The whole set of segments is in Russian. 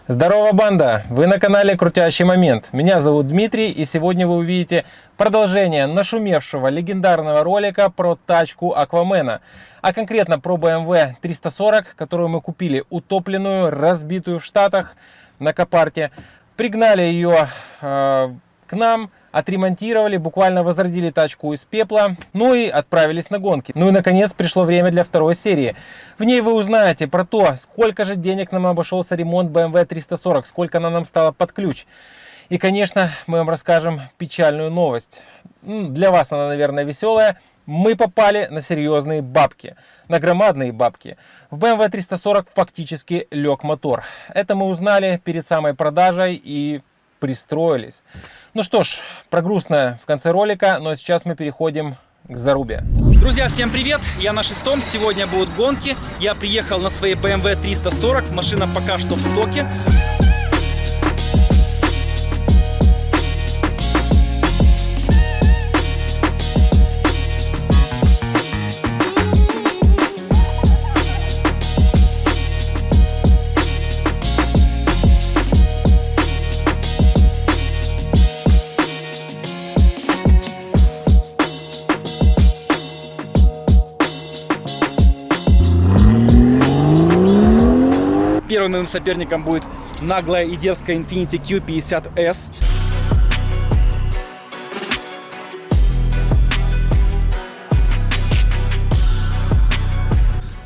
Здорово, банда! Вы на канале Крутящий Момент. Меня зовут Дмитрий, и сегодня вы увидите продолжение нашумевшего легендарного ролика про тачку Аквамена. А конкретно про BMW 340, которую мы купили утопленную, разбитую в Штатах на Копарте. Пригнали ее к нам, отремонтировали, буквально возродили тачку из пепла, ну и отправились на гонки. Ну и наконец пришло время для второй серии. В ней вы узнаете про то, сколько же денег нам обошелся ремонт BMW 340, сколько она нам стала под ключ. И, конечно, мы вам расскажем печальную новость. Для вас она, наверное, веселая. Мы попали на серьезные бабки, на громадные бабки. В BMW 340 фактически лег мотор. Это мы узнали перед самой продажей и пристроились. Ну что ж, про грустное в конце ролика, но сейчас мы переходим к зарубе. Друзья, всем привет! Я на шестом, сегодня будут гонки. Я приехал на своей BMW 340, машина пока что в стоке. Первым моим соперником будет наглая и дерзкая Infiniti Q50S.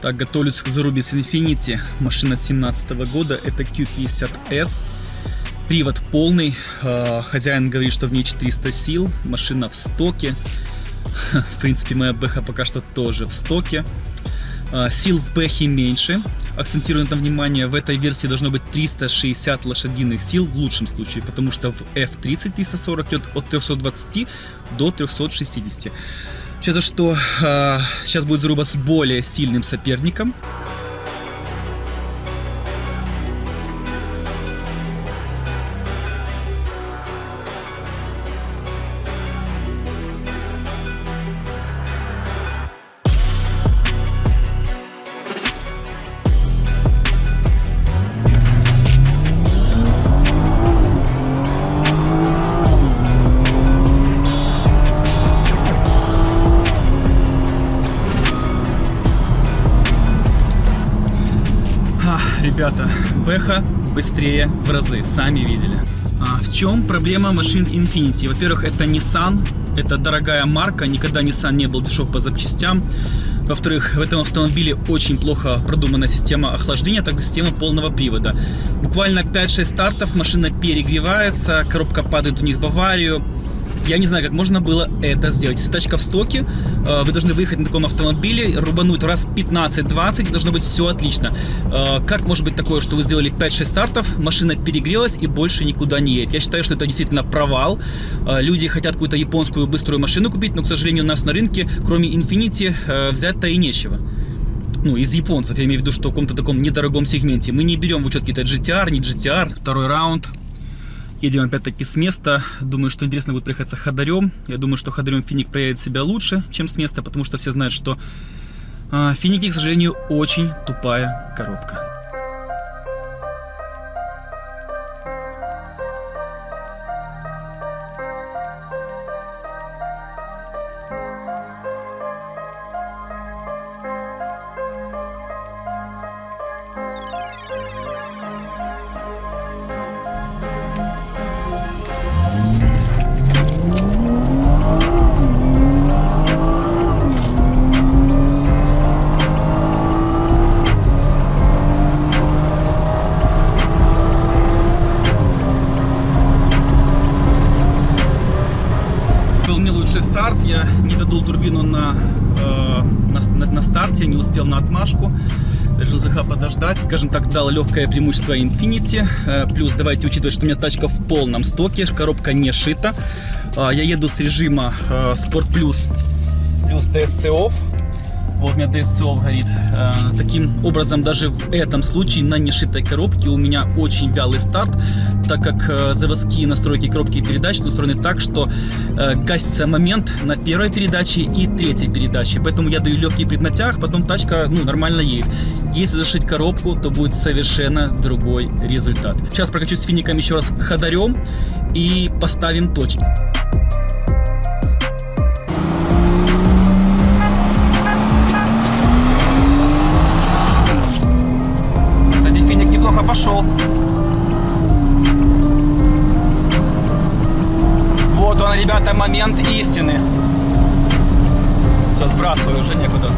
Так, готовлюсь к зарубе с Infiniti. Машина 2017 года. Это Q50S. Привод полный. Хозяин говорит, что в ней 400 сил. Машина в стоке. В принципе, моя бэха пока что тоже в стоке. Сил в бэхе меньше. Акцентирую на внимание, в этой версии должно быть 360 лошадиных сил в лучшем случае, потому что в F30 340 идет от 320 до 360. Сейчас за что сейчас будет заруба с более сильным соперником. Ребята, бэха быстрее в разы, сами видели. В чем проблема машин Infiniti? Во-первых, это Nissan, это дорогая марка, никогда Nissan не был дешев по запчастям. Во-вторых, в этом автомобиле очень плохо продумана система охлаждения, так и система полного привода. Буквально 5-6 стартов, машина перегревается, коробка падает у них в аварию. Я не знаю, как можно было это сделать. Если тачка в стоке, вы должны выехать на таком автомобиле, рубануть раз 15-20, должно быть все отлично. Как может быть такое, что вы сделали 5-6 стартов, машина перегрелась и больше никуда не едет? Я считаю, что это действительно провал. Люди хотят какую-то японскую быструю машину купить, но, к сожалению, у нас на рынке, кроме Infiniti, взять-то и нечего. Ну, из японцев, я имею в виду, что в каком-то таком недорогом сегменте. Мы не берем в учет какие-то GTR, не GTR. Второй раунд. Едем опять-таки с места. Думаю, что интересно будет проехаться ходарем. Я думаю, что ходарем Финик проедет себя лучше, чем с места, потому что все знают, что Финики, к сожалению, очень тупая коробка. Старт, я не додул турбину на старте, не успел на отмашку, решил ЗХ подождать, скажем так, дал легкое преимущество Infiniti, плюс давайте учитывать, что у меня тачка в полном стоке, коробка не шита, я еду с режима Sport плюс DSC Off. Вот у меня DSC горит. Таким образом, даже в этом случае на нешитой коробке у меня очень вялый старт, так как заводские настройки коробки передач устроены так, что гасится момент на первой передаче и третьей передаче. Поэтому я даю легкий преднатяг, потом тачка нормально едет. Если зашить коробку, то будет совершенно другой результат. Сейчас прокачусь с фиником еще раз ходарем и поставим точки. Кстати, финик неплохо пошел. Вот он, ребята, момент истины. Все, сбрасываю, уже некуда.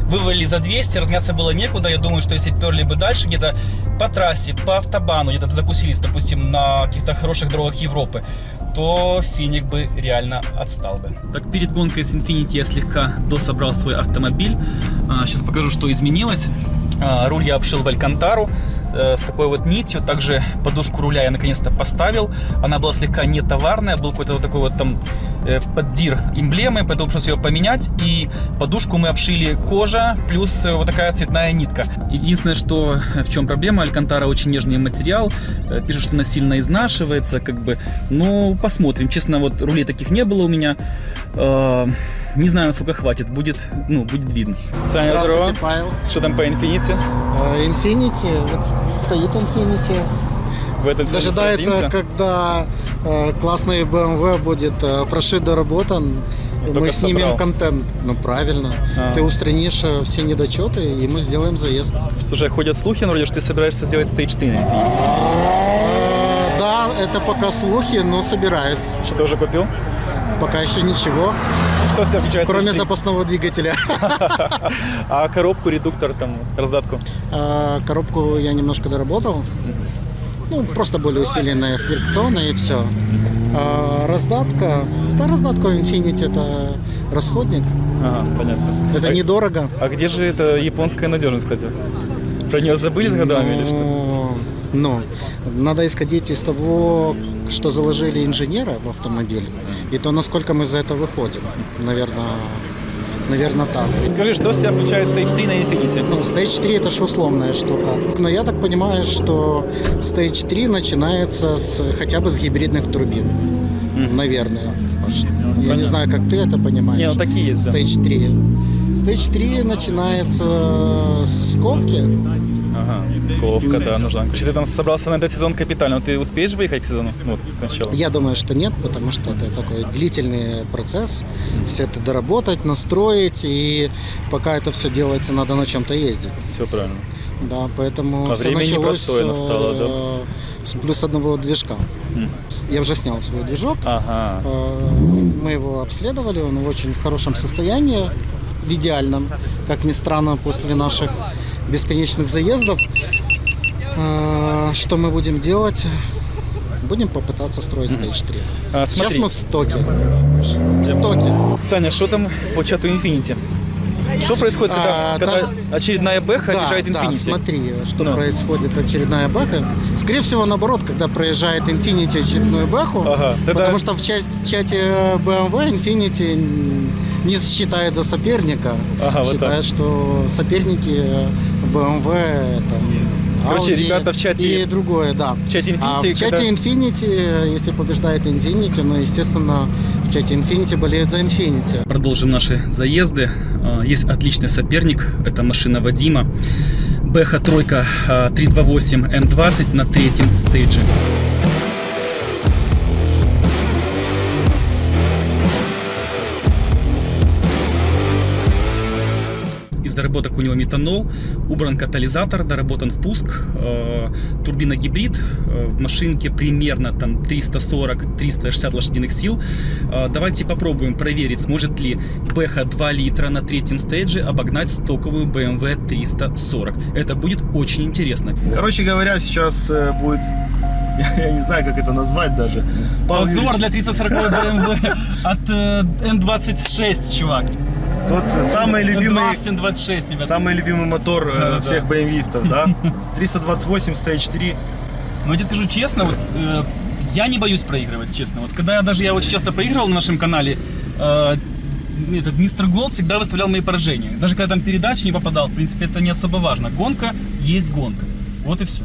Вывалили за 200, разняться было некуда. Я думаю, что если перли бы дальше, где-то по трассе, по автобану, где-то закусились, допустим, на каких-то хороших дорогах Европы, то финик бы реально отстал бы. Так, перед гонкой с Infiniti я слегка дособрал свой автомобиль. Сейчас покажу, что изменилось. Руль я обшил в алькантару с такой вот нитью. Также подушку руля я наконец-то поставил. Она была слегка не товарная, был какой-то вот такой вот там поддир эмблемы, поэтому пришлось ее поменять. И подушку мы обшили кожа плюс вот такая цветная нитка. Единственное, что в чем проблема, алькантара очень нежный материал. Пишут, что она сильно изнашивается, как бы. Ну, посмотрим. Честно, вот рулей таких не было у меня. Не знаю, насколько хватит. Будет видно. Саня, Здравствуйте, Павел. Что там по Infiniti? Infiniti, вот стоит Infiniti. В этом Дожидается, когда классный BMW будет прошит, доработан, и только мы снимем собрал. контент. Ну, правильно. Ты устранишь все недочеты, и мы сделаем заезд. Слушай, ходят слухи, вроде, что ты собираешься сделать Stage 3 на Infiniti. Да, это пока слухи, но собираюсь. Что ты уже купил? Пока еще ничего, Что все включает кроме Stage 3? запасного двигателя. А коробку, редуктор, там, раздатку? Коробку я немножко доработал. Ну, просто более усиленная, фрикционная и все. Раздатка. Да, раздатка Infiniti это расходник. Ага, понятно. Это недорого. А где же эта японская надежность, кстати? Про нее забыли с годами или что? Ну, надо исходить из того, что заложили инженеры в автомобиль, и то, насколько мы за это выходим. Наверное, так. Скажи, что в себя включает Stage 3 на Infiniti? Ну, Stage 3 это ж условная штука. Но я так понимаю, что Stage 3 начинается хотя бы с гибридных турбин. Наверное. Я не знаю, как ты это понимаешь. Не, ну такие есть, да. Stage 3. Stage 3 начинается с ковки. Ага, ковка, да, нужна. Короче, ты там собрался на этот сезон капитально. Ты успеешь выехать к сезону? Вот, к началу. Я думаю, что нет, потому что это такой длительный процесс. Все это доработать, настроить, и пока это все делается, надо на чем-то ездить. Все правильно. Да, поэтому А все время началось непростое настало, да? с плюс одного движка. Я уже снял свой движок. Ага. Мы его обследовали, он в очень хорошем состоянии, в идеальном, как ни странно, после наших бесконечных заездов. Что мы будем делать? Будем попытаться строить Stage 3. Сейчас Смотри. мы в стоке. В стоке. Саня, что там по чату Infiniti? Что происходит, когда очередная бэха объезжает Да, Infiniti? смотри, что происходит очередная бэха. Скорее всего, наоборот, когда проезжает Infiniti очередную бэху, Ага, потому что в чате BMW Infiniti не считает за соперника. Ага, вот считает, так. что соперники BMW там, Короче, Audi ребята в чате- и другое, да. В чате Infiniti, А в чате Infiniti, если побеждает Infiniti, ну, естественно, в чате Infiniti болеют за Infiniti. Продолжим наши заезды. Есть отличный соперник, это машина Вадима. Бэха тройка 328 N20 на третьем стейдже. Из доработок у него метанол, убран катализатор, доработан впуск, турбина гибрид, в машинке примерно там 340-360 лошадиных сил. Давайте попробуем проверить, сможет ли Бэха 2 литра на третьем стейдже обогнать стоковую BMW 340. Это будет очень интересно. Короче говоря, сейчас будет, я не знаю, как это назвать даже. Павел Позор Юрьевич, для 340 BMW от N26, чувак. Тот самый любимый, N20, N26, ребят. самый любимый мотор Да. всех BMW-истов, да? 328 Stage 3. Но я тебе скажу честно, вот, я не боюсь проигрывать, честно. Вот когда я очень часто проигрывал на нашем канале, этот мистер Голд всегда выставлял мои поражения. Даже когда там передачи не попадал, в принципе, это не особо важно. Гонка есть гонка. Вот и все.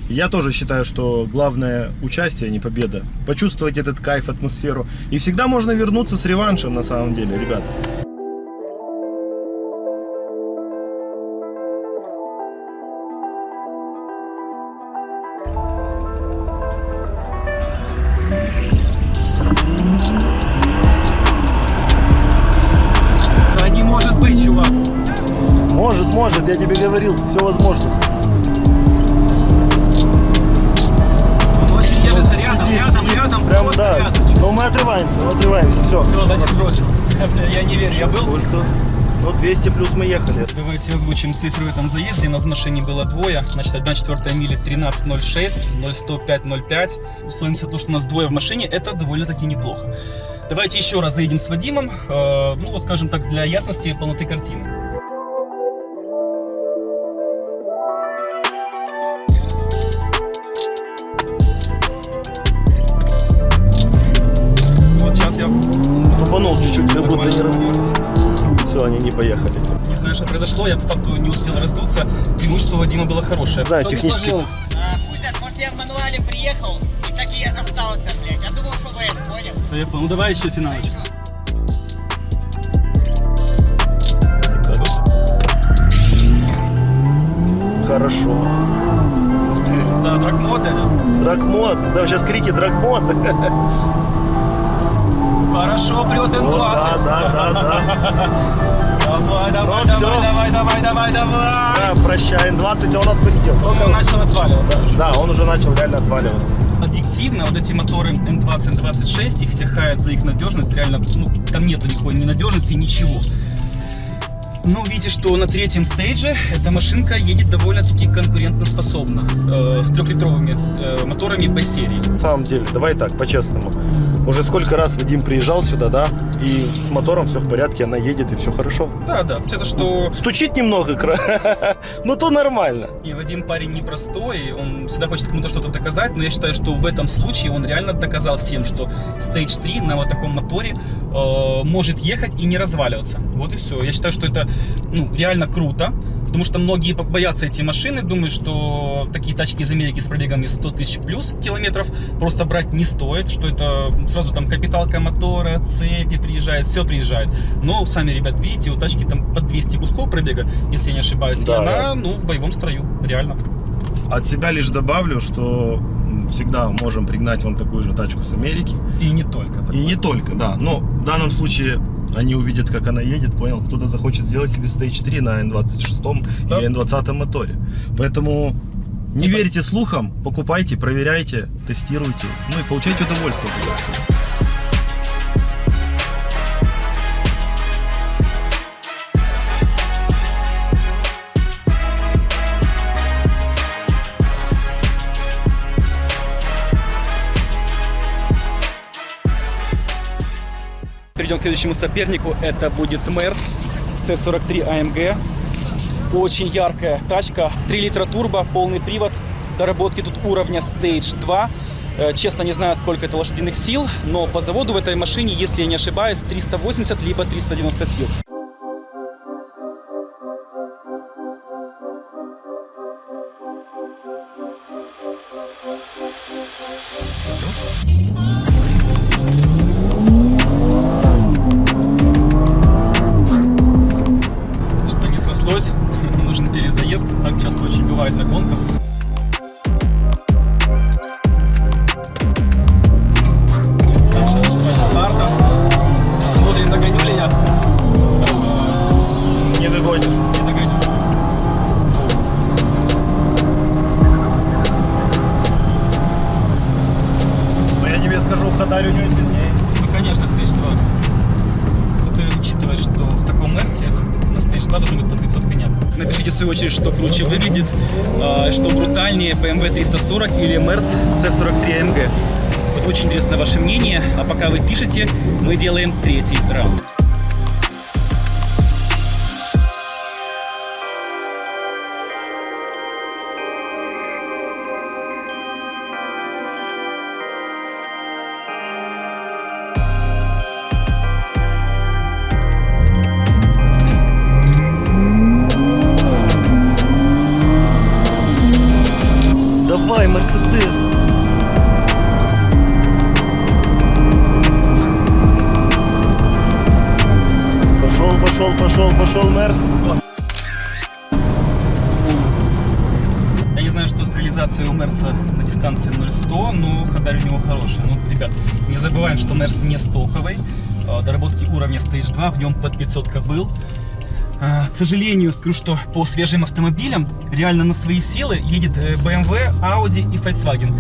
Я тоже считаю, что главное участие, а не победа. Почувствовать этот кайф, атмосферу. И всегда можно вернуться с реваншем, на самом деле, ребята. Да не может быть, чувак. Может, я тебе говорил, все возможно. Он очень держится рядом, Прям, просто да. рядом. Но мы отрываемся, все. Все, значит, бросил. Я не верю, я был. Сколько? Ну, 200 плюс мы ехали. Давайте озвучим цифры в этом заезде. У нас в машине было двое. Значит, 1/4 мили 13.06, 0,105,05. Условимся то, что у нас двое в машине. Это довольно-таки неплохо. Давайте еще раз заедем с Вадимом. Ну, вот скажем так, для ясности и полноты картины. Вот сейчас я... Тупанул чуть-чуть, как будто не разбились. Все, они не поехали. Не знаю, что произошло, я по факту не успел раздуться. Преимущество Вадима было хорошее. Да, Что не технически. сложилось? Пусть, может, я в мануале приехал и так и остался, блядь. Я думал, что ВС, понял? Да, я понял. Ну давай еще финалочку. Хорошо. Ух ты. Да, драгмод это. Драгмод. Там сейчас крики драгмод. Хорошо, прет М20. Вот, да. Давай, Ну, всё. давай. Да, прощай, Н20 он отпустил. Он начал отваливаться уже. Да, он уже начал реально отваливаться. Объективно, вот эти моторы М20, М26, их все хаят за их надежность. Реально, ну, там нету никакой ни надежности, ничего. Но видите, что на третьем стейдже эта машинка едет довольно-таки конкурентоспособно. С 3-литровыми моторами B-серии. На самом деле, давай так, по-честному. Уже сколько раз Вадим приезжал сюда, да, и с мотором все в порядке, она едет и все хорошо. Да, получается, что Стучит немного, но то нормально. и Вадим парень непростой, он всегда хочет кому-то что-то доказать, но я считаю, что в этом случае он реально доказал всем, что Stage 3 на вот таком моторе может ехать и не разваливаться. Вот и все. Я считаю, что это реально круто, потому что многие боятся эти машины, думают, что такие тачки из Америки с пробегами 100 тысяч плюс километров просто брать не стоит, что это сразу там капиталка мотора, цепи приезжает, все приезжает. Но сами, ребят, видите, у тачки там под 200 кусков пробега, если я не ошибаюсь, Да, и она, в боевом строю, реально. От себя лишь добавлю, что всегда можем пригнать вам такую же тачку с Америки. И не только. И не только, да. Но в данном случае они увидят, как она едет, понял? Кто-то захочет сделать себе Stage 3 на N26 Да. или N20 моторе. Поэтому не верьте слухам, покупайте, проверяйте, тестируйте, ну и получайте удовольствие. Перейдем к следующему сопернику. Это будет Merz C43 AMG. Очень яркая тачка. 3 литра турбо, полный привод. Доработки тут уровня Stage 2. Честно, не знаю, сколько это лошадиных сил, но по заводу в этой машине, если я не ошибаюсь, 380 либо 390 сил. Что-то не срослось, нужен перезаезд, так часто очень бывает на гонках. Так, сейчас ждать старта. Смотрим, догоню ли я. Не догонишь. Не догоню. Но я тебе скажу, Хадарь у него сильнее. Ну, конечно, Stage 2. Это учитывая, что в таком Мерсе на Stage 2 должно быть по 500 коней. Напишите в свою очередь, что круче выглядит, что брутальнее, BMW 340 или Merz C43 AMG. Вот очень интересно ваше мнение, а пока вы пишете, мы делаем третий раунд. Давай, Мерседес. Пошел, Мерс. Я не знаю, что с реализацией у Мерса на дистанции 0-100, но ходарь у него хорошая. Ну, ребят, не забываем, что Мерс не стоковый. Доработки уровня Stage 2, в нем под 500 кобыл. К сожалению, скажу, что по свежим автомобилям реально на свои силы едет BMW, Audi и Volkswagen.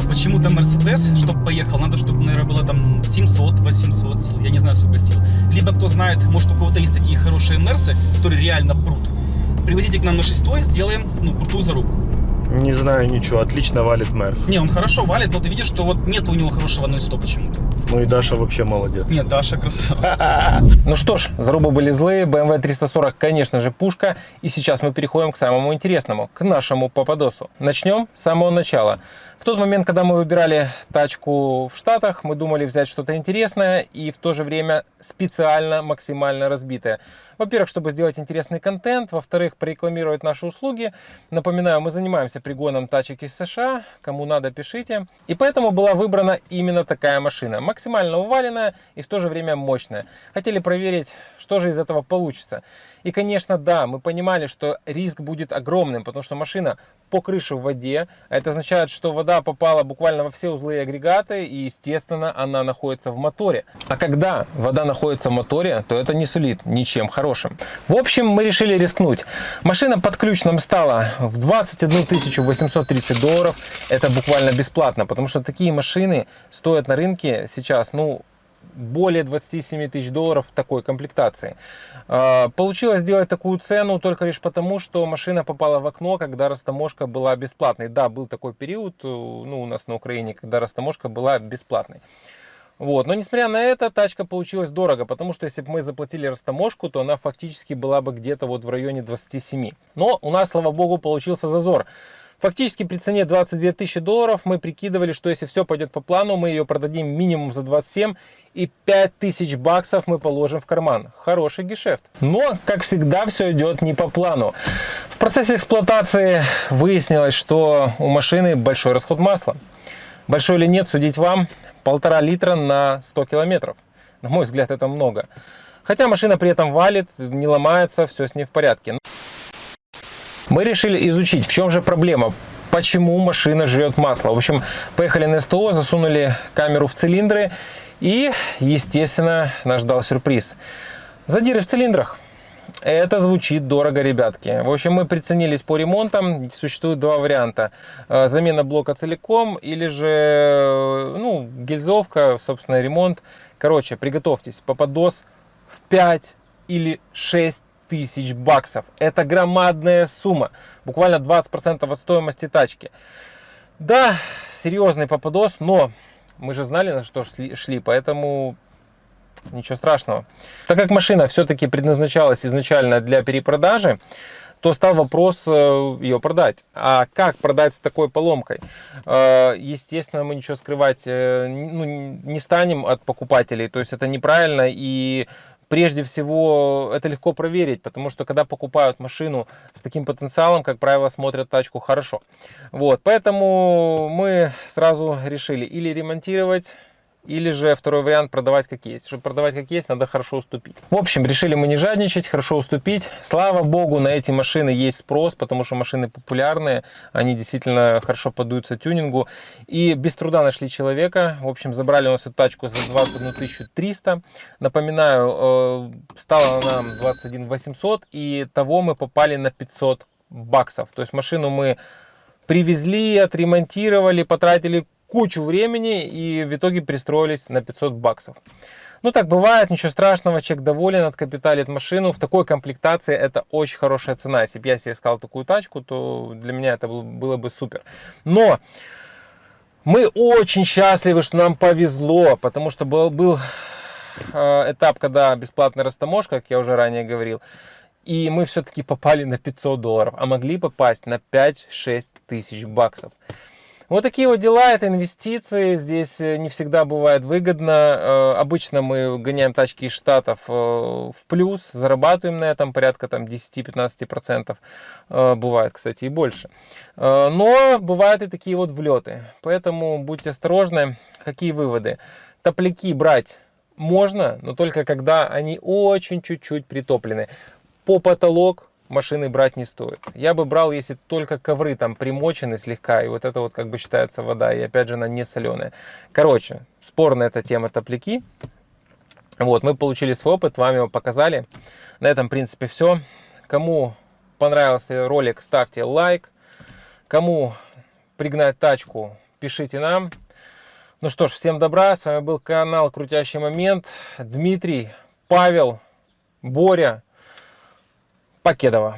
Почему-то Mercedes, чтобы поехал, надо, чтобы, наверное, было там 700-800 сил. Я не знаю, сколько сил. Либо, кто знает, может, у кого-то есть такие хорошие Мерсы, которые реально прут. Привозите к нам на 6-й, сделаем, ну, крутую зарубку. Не знаю ничего, отлично валит Мерс. Не, он хорошо валит, но ты видишь, что вот нет у него хорошего 0-100 почему-то. Ну и Даша вообще молодец. Нет, Даша красава. Ну что ж, зарубы были злые, BMW 340, конечно же, пушка. И сейчас мы переходим к самому интересному, к нашему Пападосу. Начнем с самого начала. В тот момент, когда мы выбирали тачку в Штатах, мы думали взять что-то интересное и в то же время специально максимально разбитое. Во-первых, чтобы сделать интересный контент. Во-вторых, порекламировать наши услуги. Напоминаю, мы занимаемся пригоном тачек из США. Кому надо, пишите. И поэтому была выбрана именно такая машина. Максимально уваленная и в то же время мощная. Хотели проверить, что же из этого получится. И, конечно, да, мы понимали, что риск будет огромным, потому что машина по крыше в воде. Это означает, что вода попала буквально во все узлы и агрегаты, и, естественно, она находится в моторе. А когда вода находится в моторе, то это не сулит ничем хорошим. В общем, мы решили рискнуть. Машина под ключ нам стала в 21 830 долларов. Это буквально бесплатно, потому что такие машины стоят на рынке сейчас, ну, более 27 тысяч долларов в такой комплектации. Получилось сделать такую цену только лишь потому, что машина попала в окно, когда растаможка была бесплатной. Да, был такой период, ну, у нас на Украине, когда растаможка была бесплатной. Вот. Но несмотря на это, тачка получилась дорого, потому что если бы мы заплатили растаможку, то она фактически была бы где-то вот в районе 27. Но у нас, слава богу, получился зазор. Фактически при цене 22 тысячи долларов мы прикидывали, что если все пойдет по плану, мы ее продадим минимум за 27 и 5000 баксов мы положим в карман. Хороший гешефт. Но, как всегда, все идет не по плану. В процессе эксплуатации выяснилось, что у машины большой расход масла. Большой или нет, судить вам. 1,5 литра на 100 километров. На мой взгляд, это много. Хотя машина при этом валит, не ломается, все с ней в порядке. Мы решили изучить, в чем же проблема, почему машина жрет масло. В общем, поехали на СТО, засунули камеру в цилиндры и, естественно, нас ждал сюрприз. Задиры в цилиндрах. Это звучит дорого, ребятки. В общем, мы приценились по ремонтам. Существует два варианта. Замена блока целиком или же, ну, гильзовка, собственно, ремонт. Короче, приготовьтесь. Пападос в 5 или 6 тысяч баксов. Это громадная сумма. Буквально 20% от стоимости тачки. Да, серьезный Пападос, но мы же знали, на что шли, поэтому ничего страшного. Так как машина все-таки предназначалась изначально для перепродажи, то стал вопрос ее продать. А как продать с такой поломкой? Естественно, мы ничего скрывать не станем от покупателей. То есть это неправильно, и прежде всего, это легко проверить, потому что когда покупают машину с таким потенциалом, как правило, смотрят тачку хорошо. Вот, поэтому мы сразу решили или ремонтировать, или же второй вариант продавать как есть. Чтобы продавать как есть, надо хорошо уступить. В общем, решили мы не жадничать, хорошо уступить. Слава богу, на эти машины есть спрос, потому что машины популярные, они действительно хорошо поддаются тюнингу. И без труда нашли человека. В общем, забрали у нас эту тачку за 21 300. Напоминаю, стала она нам 21 800, и того мы попали на 500 баксов. То есть машину мы привезли, отремонтировали, потратили кучу времени и в итоге пристроились на 500 баксов. Ну так бывает, ничего страшного, человек доволен, откапиталит машину. В такой комплектации это очень хорошая цена. Если бы я себе искал такую тачку, то для меня это было бы супер. Но мы очень счастливы, что нам повезло, потому что был этап, когда бесплатная растаможка, как я уже ранее говорил, и мы все-таки попали на 500 долларов, а могли попасть на 5-6 тысяч баксов. Вот такие вот дела, это инвестиции, здесь не всегда бывает выгодно. Обычно мы гоняем тачки из Штатов в плюс, зарабатываем на этом порядка 10-15%. Бывает, кстати, и больше. Но бывают и такие вот влеты, поэтому будьте осторожны. Какие выводы? Топляки брать можно, но только когда они очень чуть-чуть притоплены. По потолок машины брать не стоит. Я бы брал, если только ковры там примочены слегка, и вот это вот как бы считается вода, и опять же она не соленая. Короче, спорная эта тема топляки. Вот, мы получили свой опыт, вам его показали. На этом, в принципе, все. Кому понравился ролик, ставьте лайк. Кому пригнать тачку, пишите нам. Ну что ж, всем добра. С вами был канал Крутящий Момент. Дмитрий, Павел, Боря, Покедова.